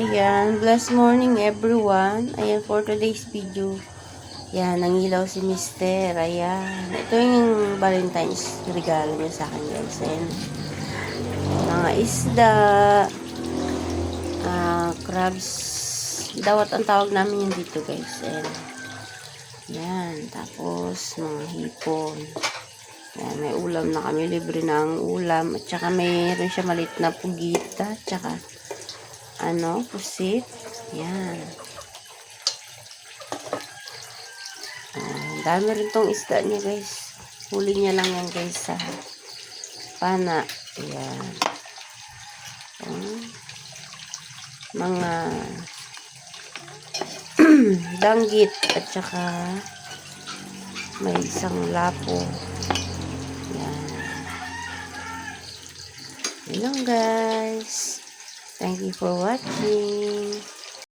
Ayan, blessed morning everyone. Ayan, for today's video. Ayan, nangilaw si Mister. Ayan, ito yung Valentine's regalo niya sa akin, guys. Ayan, mga isda, crabs, dawat ang tawag namin yun dito, guys. Ayan, ayan, tapos mga hipon. Ayan, may ulam na kami, libre na ang ulam. At saka mayroon siya malit na pugita. At saka pusit. Yan. Dami rin tong isda niya, guys. Huli niya lang yan, guys, sa pana. Yan. Mga danggit at saka may isang lapo. Yan. Yan lang, guys. Thank you for watching.